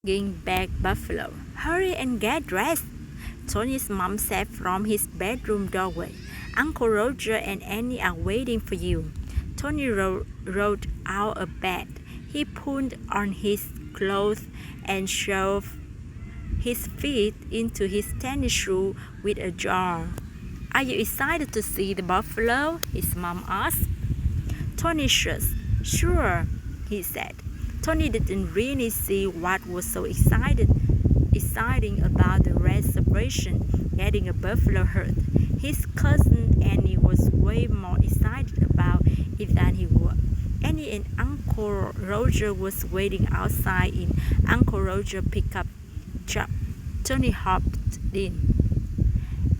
Going back, Buffalo. Hurry and get dressed, Tony's mom said from his bedroom doorway. Uncle Roger and Annie are waiting for you. Tony rolled out of bed. He pulled on his clothes and shoved his feet into his tennis shoe with a jar. Are you excited to see the buffalo? His mom asked. Tony shrugged. Sure, he said. Tony didn't really see what was so exciting about the red celebration, getting a buffalo herd. His cousin Annie was way more excited about it than he was. Annie and Uncle Roger was waiting outside in Uncle Roger's pickup truck. Tony hopped in.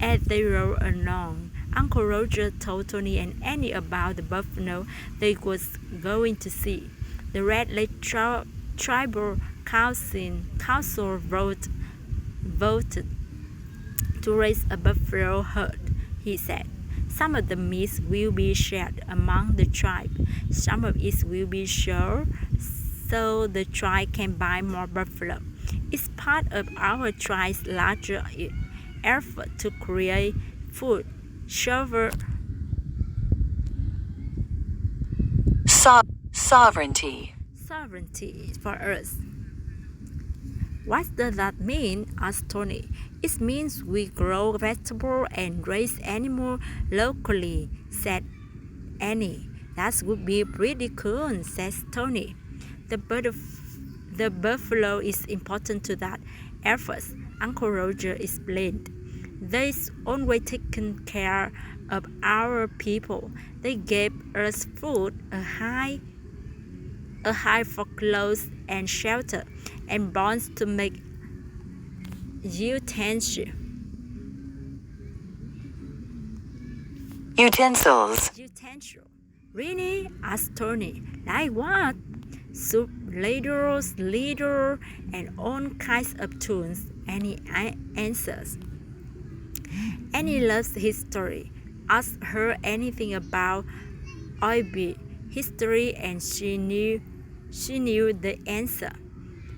As they rode along, Uncle Roger told Tony and Annie about the buffalo they was going to see. The Red Lake Tribal Council voted to raise a buffalo herd, he said. Some of the meat will be shared among the tribe. Some of it will be sold so the tribe can buy more buffalo. It's part of our tribe's larger effort to create food sovereignty for us. What does that mean? asked Tony. It means we grow vegetables and raise animals locally, said Annie. That would be pretty cool, says Tony. The buffalo is important to that effort, Uncle Roger explained. They've always taken care of our people. They gave us food, a hide for clothes and shelter, and bones to make utensils. Really? asked Tony. Like what? Soup ladles, leader, and all kinds of tools. Annie answers. Annie loves history. Ask her anything about Oiby history and she knew the answer.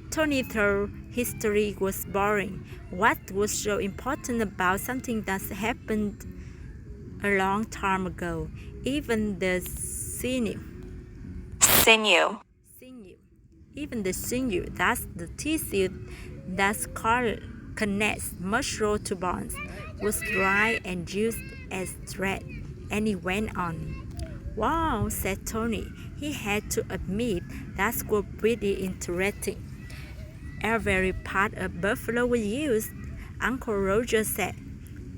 Tony thought history was boring. What was so important about something that happened a long time ago? Even the sinew. Even the sinew, that's the tissue that connects muscle to bones, was dry and used as thread. And he went on. Wow, said Tony. He had to admit that was pretty interesting. Every part of buffalo was used, Uncle Roger said.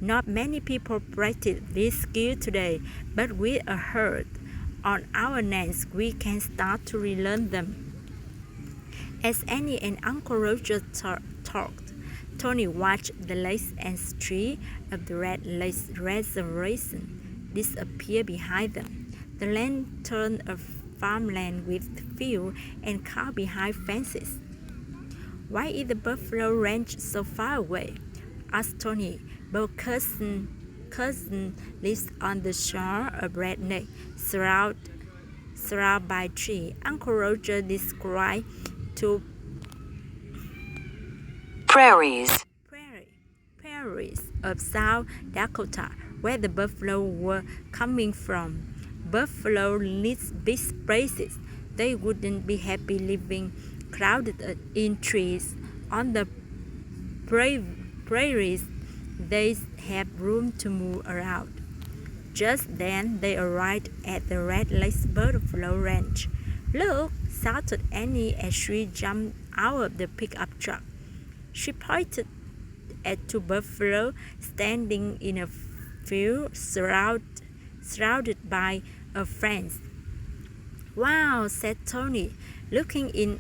Not many people practice this skill today, but with a herd on our lands, we can start to relearn them. As Annie and Uncle Roger talked, Tony watched the lights and street of the Red Lake Reservation disappear behind them. The land turned a farmland with fields and cows behind fences. Why is the buffalo ranch so far away? asked Tony. Both cousin lives on the shore of Red Lake, surrounded by trees. Uncle Roger described two prairies of South Dakota, where the buffalo were coming from. Buffalo needs big spaces. They wouldn't be happy living crowded in trees. On the prairies, they have room to move around. Just then, they arrived at the Red Lake Buffalo Ranch. Look, shouted Annie as she jumped out of the pickup truck. She pointed at two buffalo standing in a field surrounded by a fence. Wow, said Tony, looking in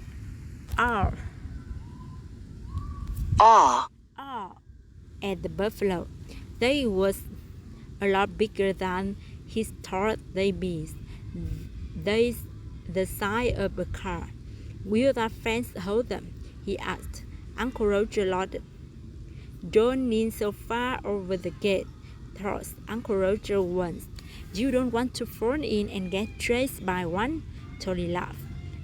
awe at the buffalo. They was a lot bigger than he thought they'd be. They the size of a car. Will that fence hold them? He asked. Uncle Roger nodded. Don't lean so far over the gate, thrust Uncle Roger once. You don't want to fall in and get chased by one? Tony laughed.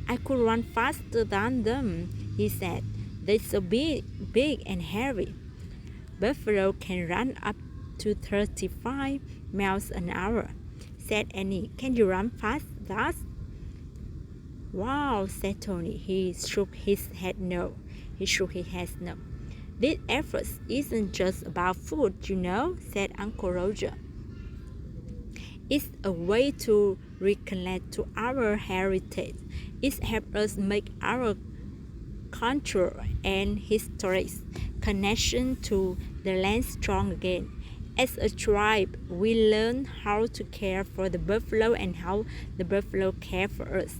I could run faster than them, he said. They're so big and hairy. Buffalo can run up to 35 miles an hour, said Annie. Can you run fast thus? Wow, said Tony. He shook his head no. This effort isn't just about food, you know, said Uncle Roger. It's a way to reconnect to our heritage. It helps us make our culture and historic connection to the land strong again. As a tribe, we learn how to care for the buffalo and how the buffalo care for us.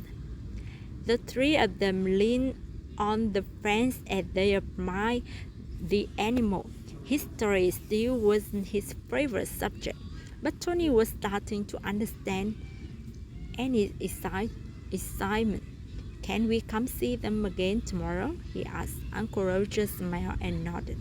The three of them leaned on the fence as they admired the animal. History still wasn't his favorite subject, but Tony was starting to understand Annie's excitement. Can we come see them again tomorrow? He asked. Uncle Roger smiled and nodded.